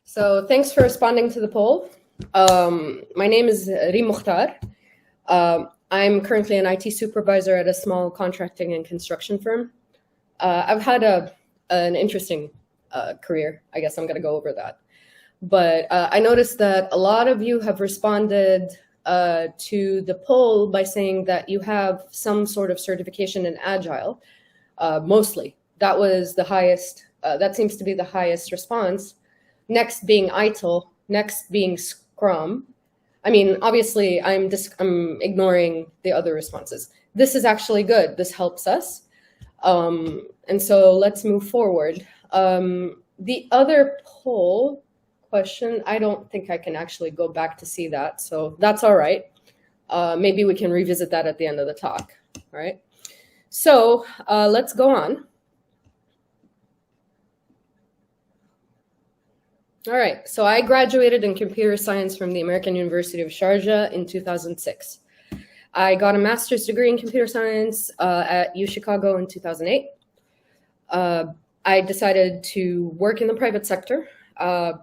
So thanks for responding to the poll. My name is Reem Mokhtar. I'm currently an IT supervisor at a small contracting and construction firm. I've had an interesting career. I guess I'm going to go over that. But I noticed that a lot of you have responded to the poll by saying that you have some sort of certification in Agile, mostly. That was the highest, that seems to be the highest response. Next being ITIL, next being Scrum. I mean, obviously, I'm ignoring the other responses. This is actually good. This helps us. And so let's move forward. The other poll question, I don't think I can actually go back to see that. So that's all right. Maybe we can revisit that at the end of the talk. All right. So let's go on. All right, so I graduated in computer science from the American University of Sharjah in 2006. I got a master's degree in computer science at U Chicago in 2008. I decided to work in the private sector,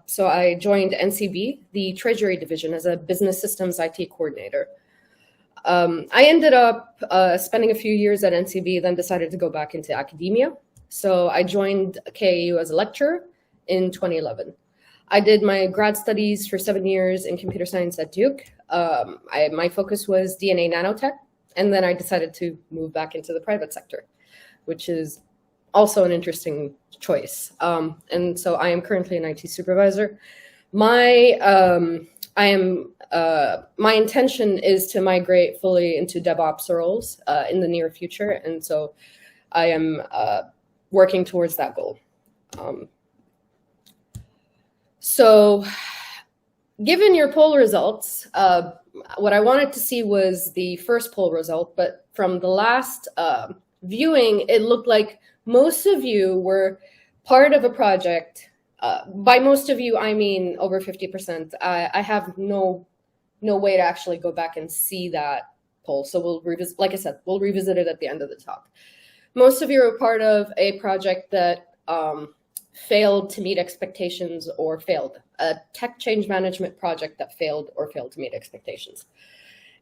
so I joined NCB, the Treasury Division, as a business systems IT coordinator. I ended up spending a few years at NCB, then decided to go back into academia. So I joined KAU as a lecturer in 2011. I did my grad studies for 7 years in computer science at Duke. My focus was DNA nanotech, and then I decided to move back into the private sector, which is also an interesting choice. And so I am currently an IT supervisor. My intention is to migrate fully into DevOps roles in the near future, and so I am working towards that goal. So given your poll results, what I wanted to see was the first poll result, but from the last viewing, it looked like most of you were part of a project. By most of you, I mean over 50%. I have no way to actually go back and see that poll. So we'll revisit, like I said, we'll revisit it at the end of the talk. Most of you are part of a project that failed to meet expectations or failed, a tech change management project that failed to meet expectations.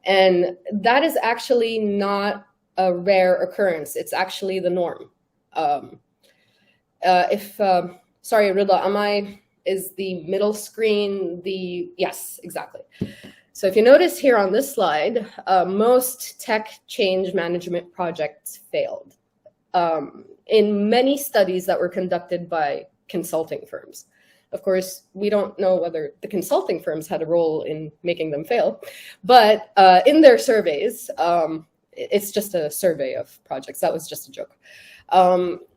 And that is actually not a rare occurrence. It's actually the norm. Sorry, Rida, is the middle screen yes, exactly. So if you notice here on this slide, most tech change management projects failed. In many studies that were conducted by consulting firms. Of course, we don't know whether the consulting firms had a role in making them fail, but in their surveys, it's just a survey of projects. That was just a joke.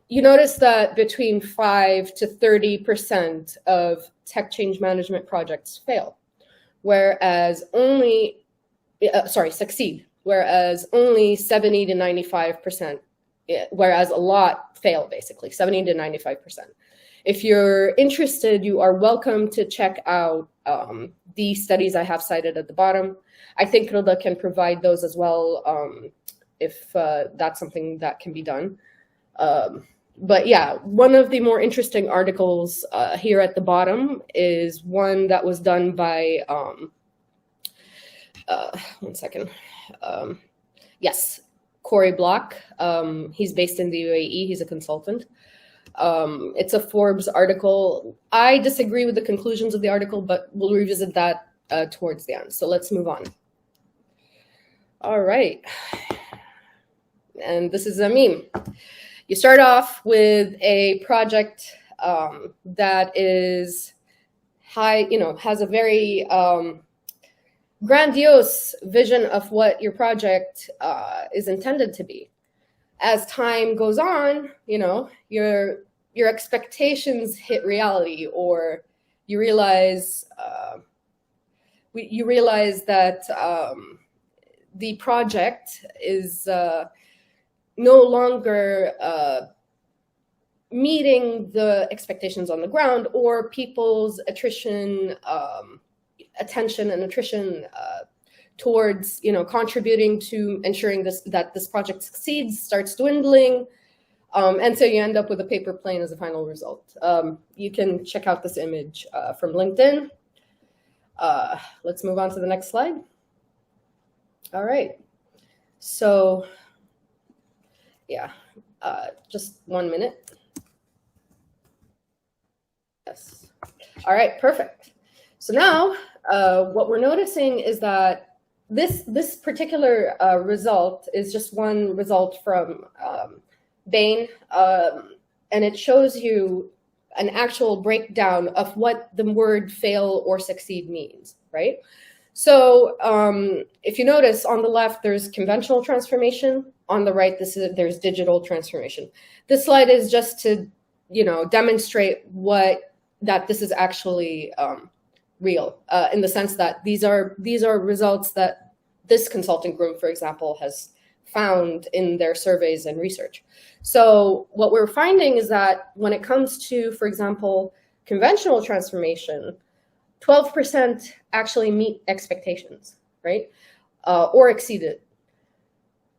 You notice that between 5 to 30% of tech change management projects fail, whereas succeed, whereas only 70 to 95%, whereas a lot fail, basically, 70 to 95%. If you're interested, you are welcome to check out the studies I have cited at the bottom. I think Rida can provide those as well if that's something that can be done. But yeah, one of the more interesting articles here at the bottom is one that was done by, one second. Yes. Corey Block. He's based in the UAE. He's a consultant. It's a Forbes article. I disagree with the conclusions of the article, but we'll revisit that towards the end. So let's move on. All right. And this is a meme. You start off with a project that is has a very grandiose vision of what your project is intended to be. As time goes on, your expectations hit reality, or you realize that the project is no longer meeting the expectations on the ground, or people's attention towards contributing to ensuring that this project succeeds starts dwindling. And so you end up with a paper plane as a final result. You can check out this image from LinkedIn. Let's move on to the next slide. All right. So, yeah, just 1 minute. Yes. All right, perfect. So now what we're noticing is that this particular result is just one result from Bain, and it shows you an actual breakdown of what the word fail or succeed means, right? So if you notice on the left, there's conventional transformation. On the right, there's digital transformation. This slide is just to, demonstrate that this is actually real in the sense that these are results that this consulting group, for example, has found in their surveys and research. So what we're finding is that when it comes to, for example, conventional transformation, 12% actually meet expectations, right? Or exceed it.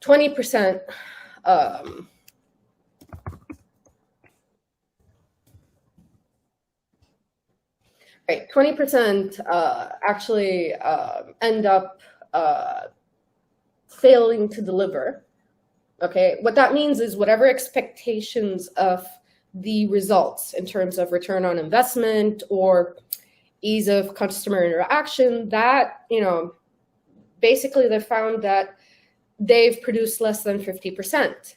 20%, right, 20% actually end up failing to deliver. Okay, what that means is whatever expectations of the results in terms of return on investment or ease of customer interaction, that, basically they found that they've produced less than 50%.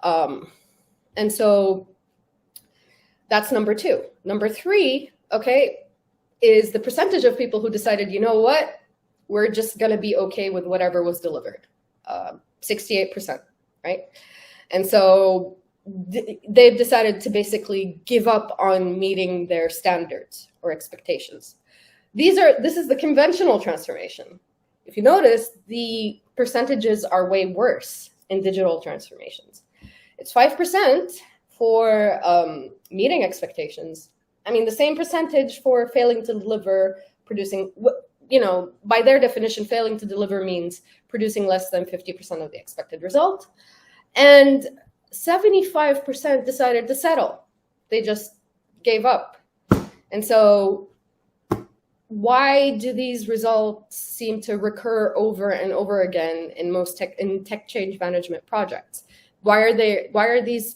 And so that's number two. Number three, okay, is the percentage of people who decided, you know what, we're just going to be okay with whatever was delivered. 68%, right? And so they've decided to basically give up on meeting their standards or expectations. This is the conventional transformation. If you notice, the percentages are way worse in digital transformations. It's 5% for meeting expectations. I mean, the same percentage for failing to deliver, producing, by their definition, failing to deliver means producing less than 50% of the expected result. And 75% decided to settle. They just gave up. And so why do these results seem to recur over and over again in most tech change management projects? Why are these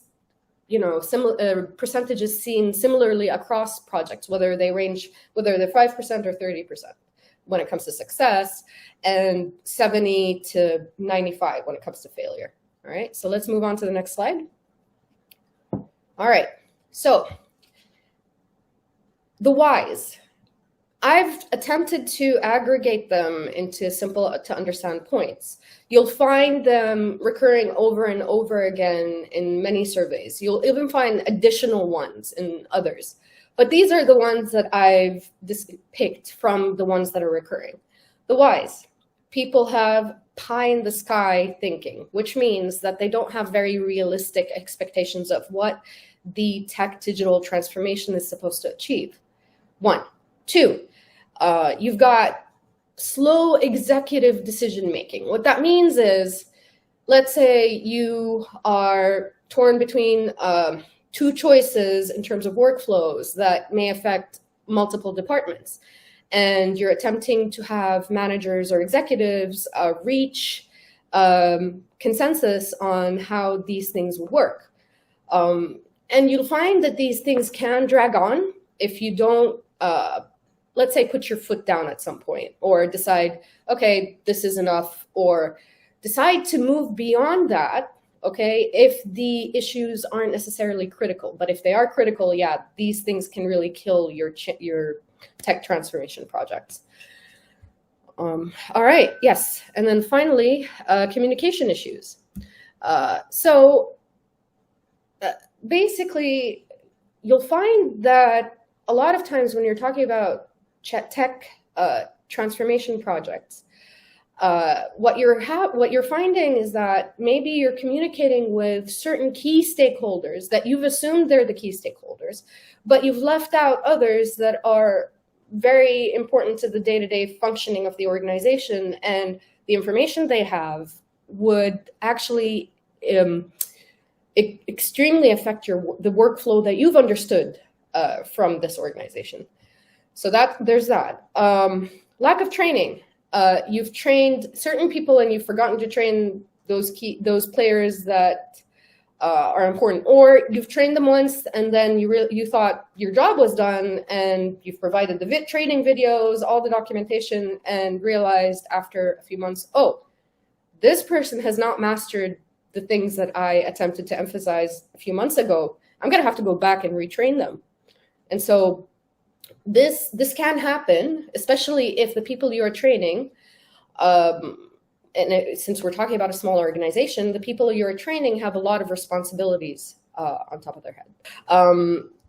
percentages seen similarly across projects, whether they're 5% or 30% when it comes to success, and 70 to 95 when it comes to failure? All right, so let's move on to the next slide. All right, so the whys. I've attempted to aggregate them into simple to understand points. You'll find them recurring over and over again in many surveys. You'll even find additional ones in others. But these are the ones that I've picked from the ones that are recurring. The whys. People have pie in the sky thinking, which means that they don't have very realistic expectations of what the tech digital transformation is supposed to achieve. 1. 2, you've got slow executive decision making. What that means is, let's say you are torn between two choices in terms of workflows that may affect multiple departments, and you're attempting to have managers or executives reach consensus on how these things will work. And you'll find that these things can drag on if you don't, let's say, put your foot down at some point, or decide, okay, this is enough, or decide to move beyond that, okay, if the issues aren't necessarily critical. But if they are critical, yeah, these things can really kill your tech transformation projects. All right, yes. And then finally, communication issues. Basically, you'll find that a lot of times when you're talking about tech transformation projects, what you're finding is that maybe you're communicating with certain key stakeholders that you've assumed they're the key stakeholders, but you've left out others that are very important to the day-to-day functioning of the organization, and the information they have would actually extremely affect the workflow that you've understood from this organization. So there's that. Lack of training. You've trained certain people and you've forgotten to train those players that are important, or you've trained them once and then you thought your job was done and you've provided the training videos, all the documentation, and realized after a few months, oh, this person has not mastered the things that I attempted to emphasize a few months ago. I'm going to have to go back and retrain them. And so this can happen, especially if the people you are training, since we're talking about a small organization, the people you're training have a lot of responsibilities on top of their head.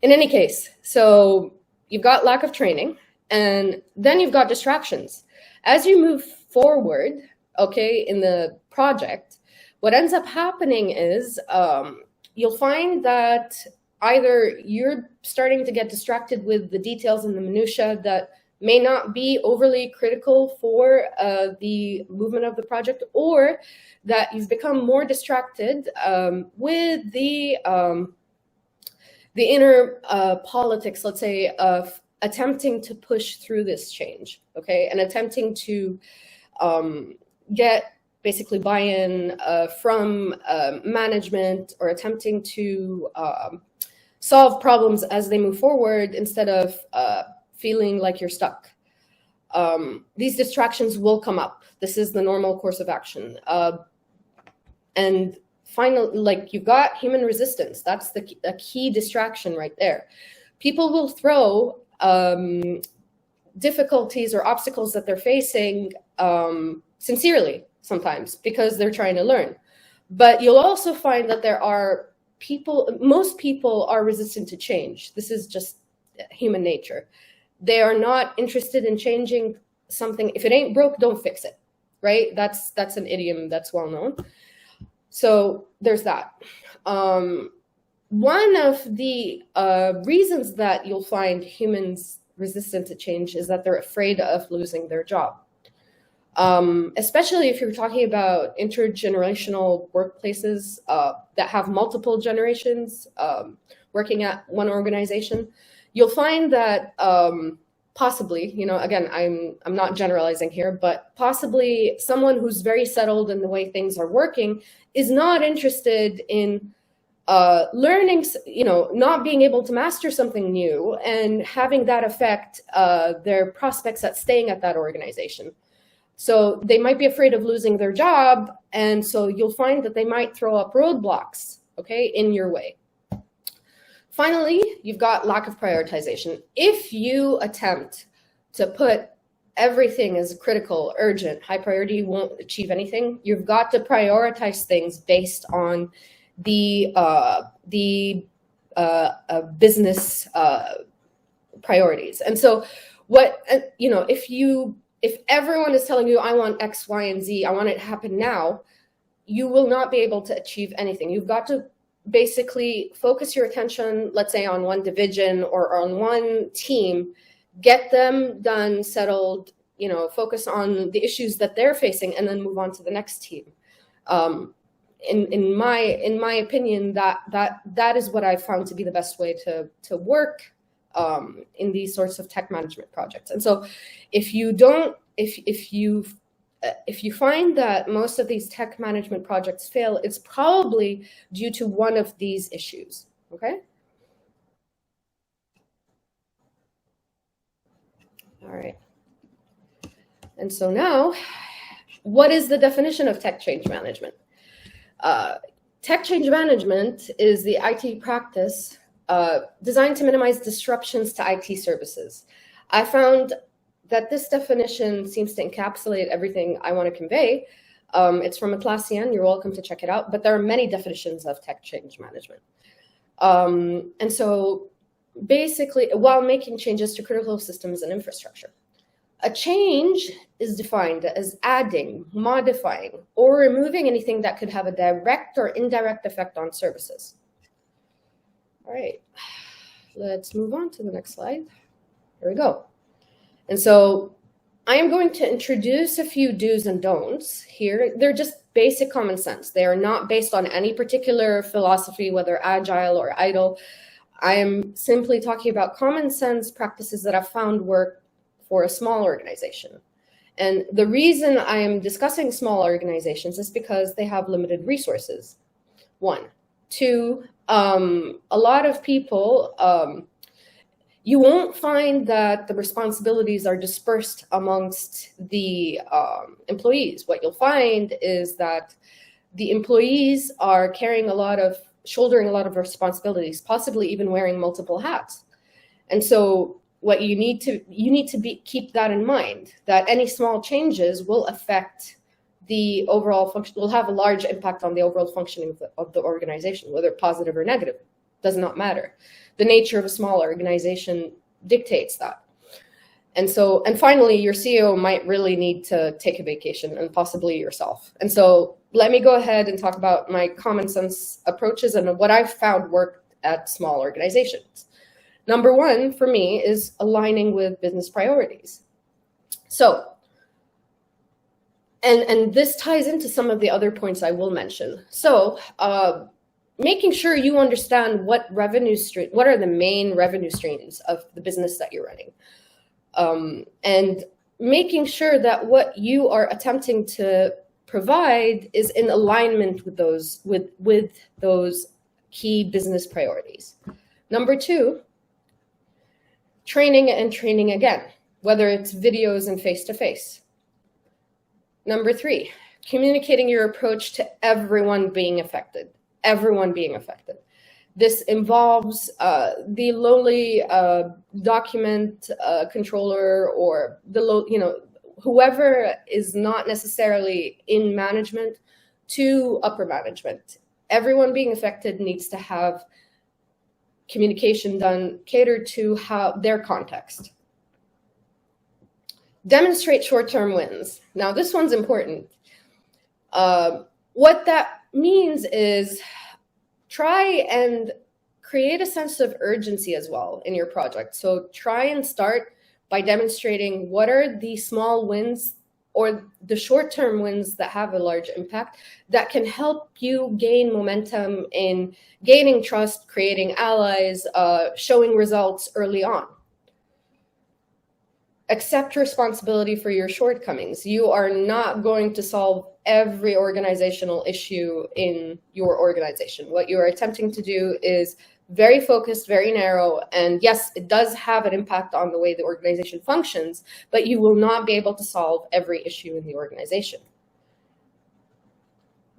In any case, so you've got lack of training, and then you've got distractions. As you move forward, okay, in the project, what ends up happening is you'll find that either you're starting to get distracted with the details and the minutiae that may not be overly critical for the movement of the project, or that you've become more distracted with the inner politics, let's say, of attempting to push through this change, okay, and attempting to get basically buy-in from management, or attempting to solve problems as they move forward instead of feeling like you're stuck. These distractions will come up. This is the normal course of action. And finally, like, you've got human resistance. That's a key distraction right there. People will throw difficulties or obstacles that they're facing sincerely sometimes because they're trying to learn. But you'll also find that there are most people are resistant to change. This is just human nature. They are not interested in changing something. If it ain't broke, don't fix it, right? That's an idiom that's well known. So there's that. One of the reasons that you'll find humans resistant to change is that they're afraid of losing their job. Especially if you're talking about intergenerational workplaces that have multiple generations working at one organization, you'll find that possibly, again, I'm not generalizing here, but possibly someone who's very settled in the way things are working is not interested in learning, not being able to master something new and having that affect their prospects at staying at that organization. So they might be afraid of losing their job, and so you'll find that they might throw up roadblocks, okay, in your way. Finally, you've got lack of prioritization. If you attempt to put everything as critical, urgent, high priority, you won't achieve anything. You've got to prioritize things based on the business priorities. And so if everyone is telling you, I want X, Y, and Z, I want it to happen now, you will not be able to achieve anything. You've got to basically focus your attention, let's say, on one division or on one team, get them done, settled, focus on the issues that they're facing, and then move on to the next team. In my opinion, that is what I've found to be the best way to work in these sorts of tech management projects. And so if you find that most of these tech management projects fail, it's probably due to one of these issues, okay? All right. And so now, what is the definition of tech change management? Tech change management is the IT practice designed to minimize disruptions to IT services. I found that this definition seems to encapsulate everything I want to convey. It's from Atlassian. You're welcome to check it out. But there are many definitions of tech change management. And so basically, while making changes to critical systems and infrastructure, a change is defined as adding, modifying, or removing anything that could have a direct or indirect effect on services. All right, let's move on to the next slide. Here we go. And so I am going to introduce a few do's and don'ts here. They're just basic common sense. They are not based on any particular philosophy, whether agile or idle. I am simply talking about common sense practices that I've found work for a small organization. And the reason I am discussing small organizations is because they have limited resources. One. Two, a lot of people, you won't find that the responsibilities are dispersed amongst the employees. What you'll find is that the employees are shouldering a lot of responsibilities, possibly even wearing multiple hats. And so what you need to keep that in mind, that any small changes will affect the overall function, will have a large impact on the overall functioning of the organization, whether positive or negative, does not matter. The nature of a small organization dictates that. And finally, your CEO might really need to take a vacation, and possibly yourself. And so let me go ahead and talk about my common sense approaches and what I've found work at small organizations. Number one for me is aligning with business priorities. So, and this ties into some of the other points I will mention. So, making sure you understand what are the main revenue streams of the business that you're running. And making sure that what you are attempting to provide is in alignment with those key business priorities. Number two, training and training again, whether it's videos and face-to-face. Number three, communicating your approach to everyone being affected. This involves the lowly document controller, or whoever is not necessarily in management to upper management. Everyone being affected needs to have communication done catered to their context. Demonstrate short-term wins. Now, this one's important. What that means is try and create a sense of urgency as well in your project. So try and start by demonstrating what are the small wins or the short-term wins that have a large impact that can help you gain momentum in gaining trust, creating allies, showing results early on. Accept responsibility for your shortcomings. You are not going to solve every organizational issue in your organization. What you are attempting to do is very focused, very narrow, and yes, it does have an impact on the way the organization functions, but you will not be able to solve every issue in the organization.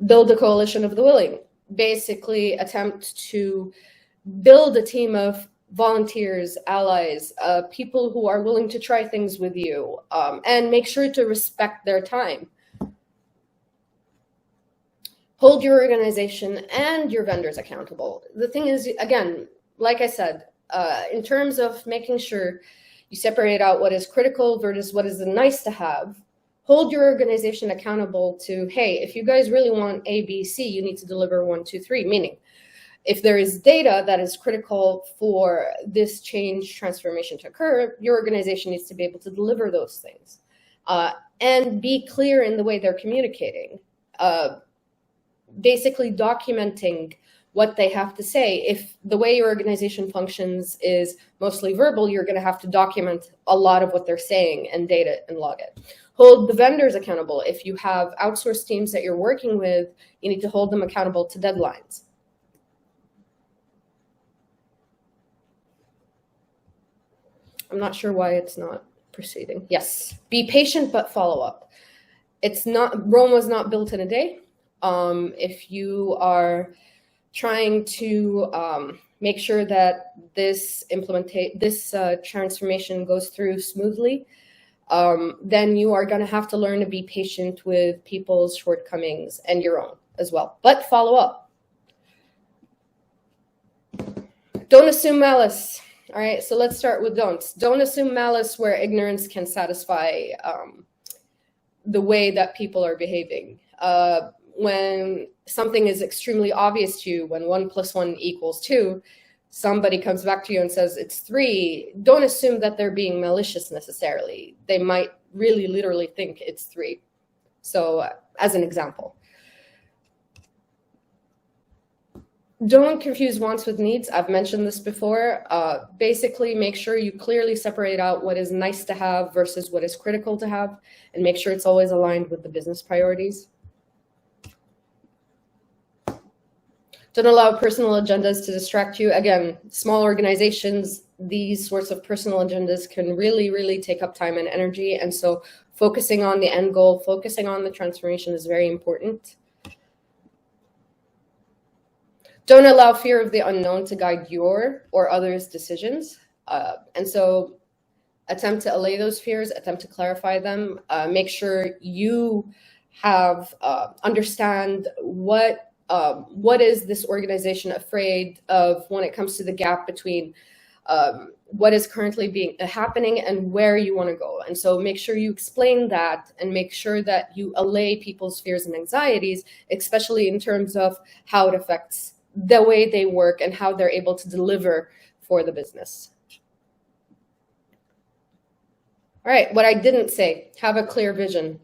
Build a coalition of the willing. Basically attempt to build a team of volunteers, allies, people who are willing to try things with you, and make sure to respect their time. Hold your organization and your vendors accountable. The thing is, again, like I said, in terms of making sure you separate out what is critical versus what is nice to have, hold your organization accountable to, hey, if you guys really want A, B, C, you need to deliver 1, 2, 3, meaning if there is data that is critical for this change transformation to occur, your organization needs to be able to deliver those things and be clear in the way they're communicating. Basically documenting what they have to say. If the way your organization functions is mostly verbal, you're going to have to document a lot of what they're saying and date it and log it. Hold the vendors accountable. If you have outsourced teams that you're working with, you need to hold them accountable to deadlines. I'm not sure why it's not proceeding. Yes, be patient, but follow up. Rome was not built in a day. If you are trying to make sure that this transformation goes through smoothly, then you are going to have to learn to be patient with people's shortcomings and your own as well. But follow up. Don't assume malice. All right, so let's start with don'ts. Don't assume malice where ignorance can satisfy the way that people are behaving. When something is extremely obvious to you, when 1 + 1 = 2, somebody comes back to you and says it's 3, don't assume that they're being malicious necessarily. They might really literally think it's 3. So as an example, don't confuse wants with needs. I've mentioned this before. Basically, make sure you clearly separate out what is nice to have versus what is critical to have, and make sure it's always aligned with the business priorities. Don't allow personal agendas to distract you. Again, small organizations, these sorts of personal agendas can really, really take up time and energy. And so focusing on the end goal, focusing on the transformation is very important. Don't allow fear of the unknown to guide your or others' decisions. And so attempt to allay those fears, attempt to clarify them, make sure you have understand what is this organization afraid of when it comes to the gap between what is currently happening and where you want to go. And so make sure you explain that and make sure that you allay people's fears and anxieties, especially in terms of how it affects the way they work and how they're able to deliver for the business. All right, what I didn't say, have a clear vision.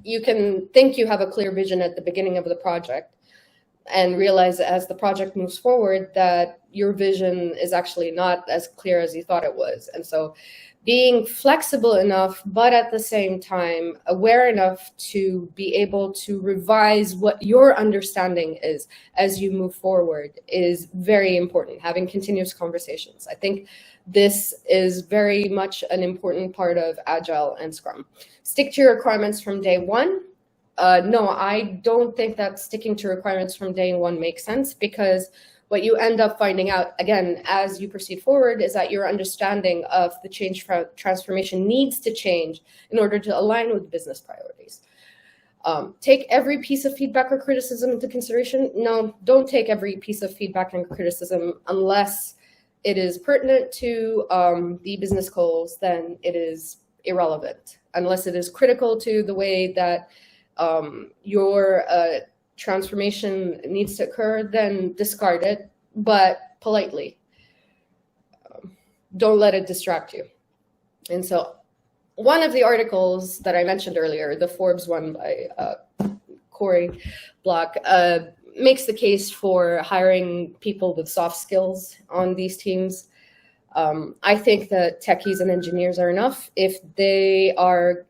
You can think you have a clear vision at the beginning of the project and realize as the project moves forward that your vision is actually not as clear as you thought it was. And so being flexible enough, but at the same time aware enough to be able to revise what your understanding is as you move forward is very important. Having continuous conversations. I think this is very much an important part of Agile and Scrum. Stick to your requirements from day one. No, I don't think that sticking to requirements from day one makes sense, because what you end up finding out, again, as you proceed forward, is that your understanding of the change transformation needs to change in order to align with business priorities. Take every piece of feedback or criticism into consideration. No, don't take every piece of feedback and criticism unless it is pertinent to the business goals. Then it is irrelevant. Unless it is critical to the way that your transformation needs to occur, then discard it, but politely. Don't let it distract you. And so one of the articles that I mentioned earlier, the Forbes one by Corey Block, makes the case for hiring people with soft skills on these teams. I think that techies and engineers are enough if they are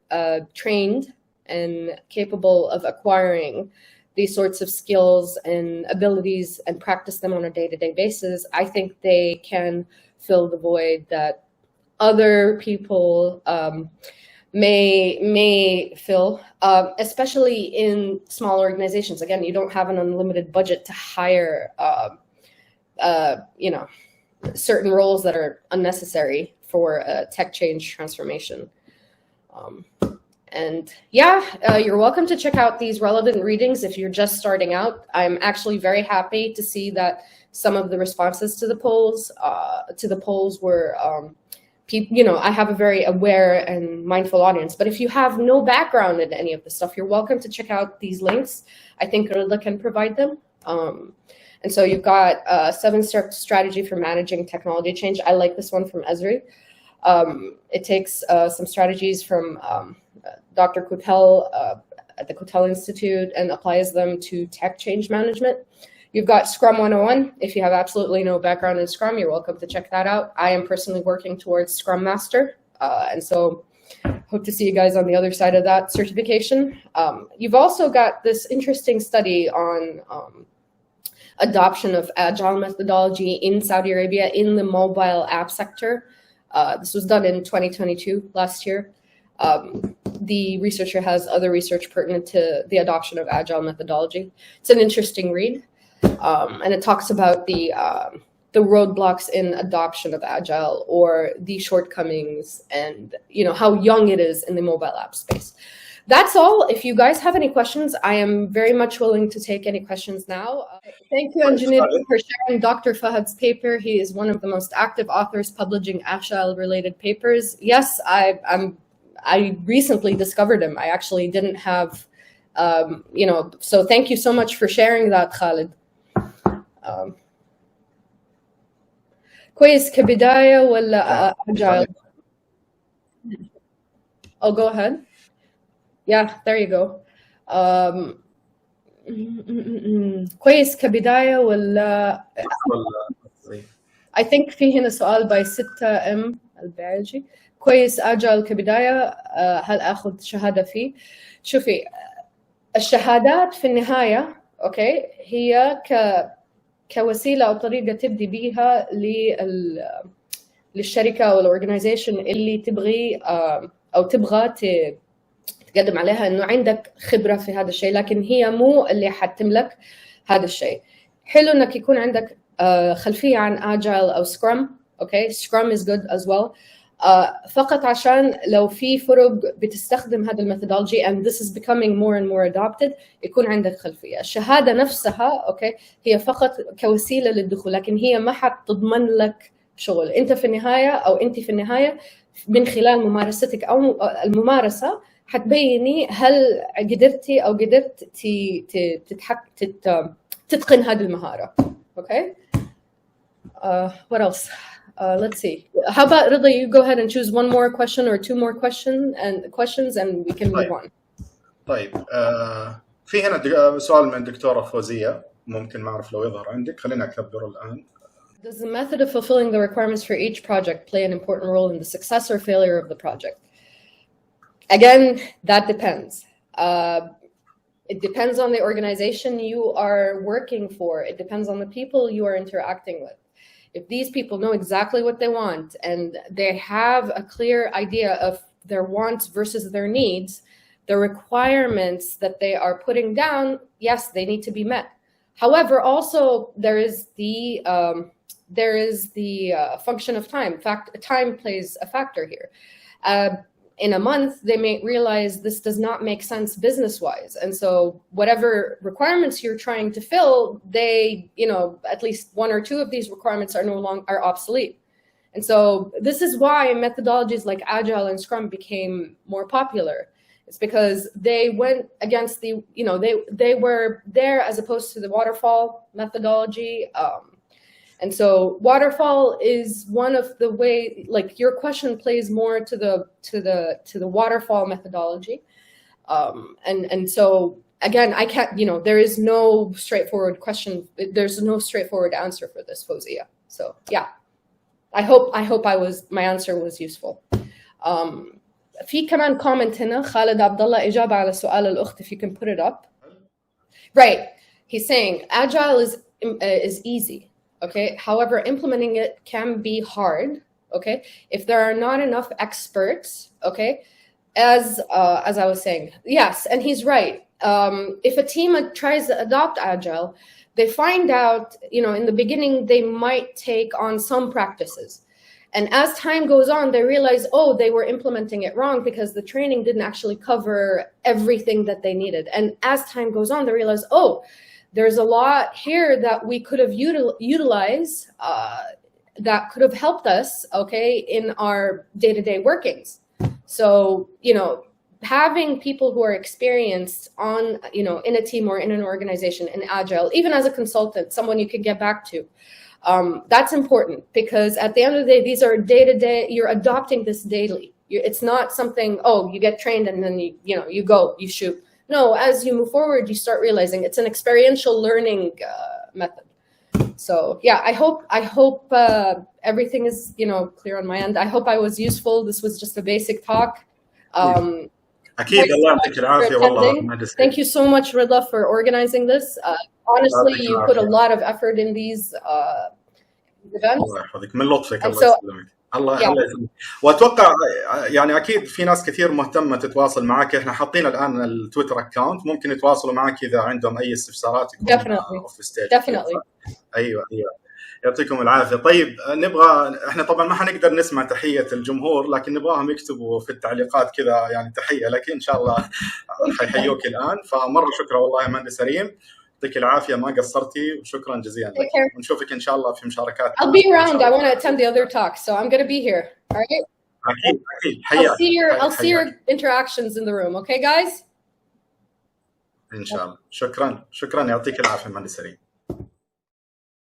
trained and capable of acquiring these sorts of skills and abilities and practice them on a day-to-day basis. I think they can fill the void that other people may fill, especially in small organizations. Again, you don't have an unlimited budget to hire, certain roles that are unnecessary for a tech change transformation. And yeah, you're welcome to check out these relevant readings if you're just starting out. I'm actually very happy to see that some of the responses to the polls were, I have a very aware and mindful audience. But if you have no background in any of this stuff, you're welcome to check out these links. I think Rida can provide them. And so you've got a 7-step strategy for managing technology change. I like this one from Esri. It takes some strategies from Dr. Kutel at the Kutel Institute and applies them to tech change management. You've got Scrum 101. If you have absolutely no background in Scrum, you're welcome to check that out. I am personally working towards Scrum Master. And so hope to see you guys on the other side of that certification. You've also got this interesting study on adoption of Agile methodology in Saudi Arabia in the mobile app sector. This was done in 2022, last year. The researcher has other research pertinent to the adoption of Agile methodology. It's an interesting read, and it talks about the roadblocks in adoption of Agile, or the shortcomings, and how young it is in the mobile app space. That's all. If you guys have any questions, I am very much willing to take any questions now. Thank you, Engineer, for sharing Dr. Fahad's paper. He is one of the most active authors publishing Agile-related papers. Yes, I recently discovered him. I actually didn't have, so thank you so much for sharing that, Khalid. كويس كبداية ولا Agile? Oh, go ahead. Yeah, there you go. كويس كبداية ولا I think في هنا سؤال by 6M البيولوجي. كويس أجل كبداية هل أخذ شهادة فيه؟ شوفي الشهادات في النهاية أوكي هي كوسيلة أو طريقة تبدي بيها للشركة أو الأورجنايزيشن اللي تبغي أو تبغى تقدم عليها إنه عندك خبرة في هذا الشيء، لكن هي مو اللي حتملك هذا الشيء. حلو إنك يكون عندك خلفية عن Agile أو Scrum. أوكي Scrum is good as well. فقط عشان لو في فرق بتستخدم هذا الميثودولوجي and this is becoming more and more adopted يكون عندك خلفية. الشهادة نفسها أوكي هي فقط كوسيلة للدخول، لكن هي ما حتضمن لك شغل. أنت في النهاية أو أنت في النهاية من خلال ممارستك أو الممارسة حتبيني هل قدرتي أو قدرت تتقن هذه المهارة. أوكي what else? Let's see. How about Rida, you go ahead and choose one more question or two more questions and we can move on. طيب في هنا سؤال من الدكتورة فوزية، ممكن ما أعرف لو يظهر عندك، خلينا أكبره الآن. Does the method of fulfilling the requirements for each project play an important role in the success or failure of the project? Again, that depends. It depends on the organization you are working for. It depends on the people you are interacting with. If these people know exactly what they want and they have a clear idea of their wants versus their needs, the requirements that they are putting down, yes, they need to be met. However, also there is the function of time. Time plays a factor here. In a month, they may realize this does not make sense business-wise. And so whatever requirements you're trying to fill, they, at least one or two of these requirements are obsolete. And so this is why methodologies like Agile and Scrum became more popular. It's because they went against they were there as opposed to the waterfall methodology. And so waterfall is one of the way, like your question plays more to the waterfall methodology. And so again, I can't, there is no straightforward question. There's no straightforward answer for this, Fozia. So yeah, I hope my answer was useful. في كمان comment هنا خالد عبد الله إجابة على سؤال الأخت if you can put it up. Right, he's saying Agile is easy. Okay. However, implementing it can be hard. Okay. If there are not enough experts. Okay. As I was saying, yes, and he's right. If a team tries to adopt Agile, they find out, in the beginning they might take on some practices, and as time goes on, they realize, they were implementing it wrong because the training didn't actually cover everything that they needed. And as time goes on, they realize, there's a lot here that we could have utilized that could have helped us, in our day-to-day workings. So, having people who are experienced on, in a team or in an organization in Agile, even as a consultant, someone you could get back to, that's important because at the end of the day, these are day-to-day, you're adopting this daily. It's not something, you get trained and then you go, you shoot. No, as you move forward, you start realizing it's an experiential learning method. So yeah, I hope everything is clear on my end. I hope I was useful. This was just a basic talk. أكيد الله يعطيك العافية والله. Thank you so much, Rida, for organizing this. Honestly, you put a lot of effort in these events. الله يحفظك من لطفك. الله يسلمك. الله يسلمك. واتوقع يعني اكيد في ناس كثير مهتمه تتواصل معك. احنا حاطين الان التويتر اكاونت، ممكن يتواصلوا معك اذا عندهم اي استفسارات. Definitely. ايوه يعطيكم العافيه. طيب نبغى احنا طبعا ما حنقدر نسمع تحيه الجمهور، لكن نبغاهم يكتبوا في التعليقات كذا يعني تحيه لك ان شاء الله حيحيوك الان. فمره شكرا والله يا مهندس ريم، يعطيك العافيه ما قصرتي وشكرا جزيلا لك. ونشوفك ان شاء الله في مشاركات. I'll be around. I want to attend the other talks, so I'm going to be here. All right. اكيد حياك. I'll see your interactions in the room. Okay, guys. ان شاء الله. شكرا يعطيك العافيه مهندس ريم.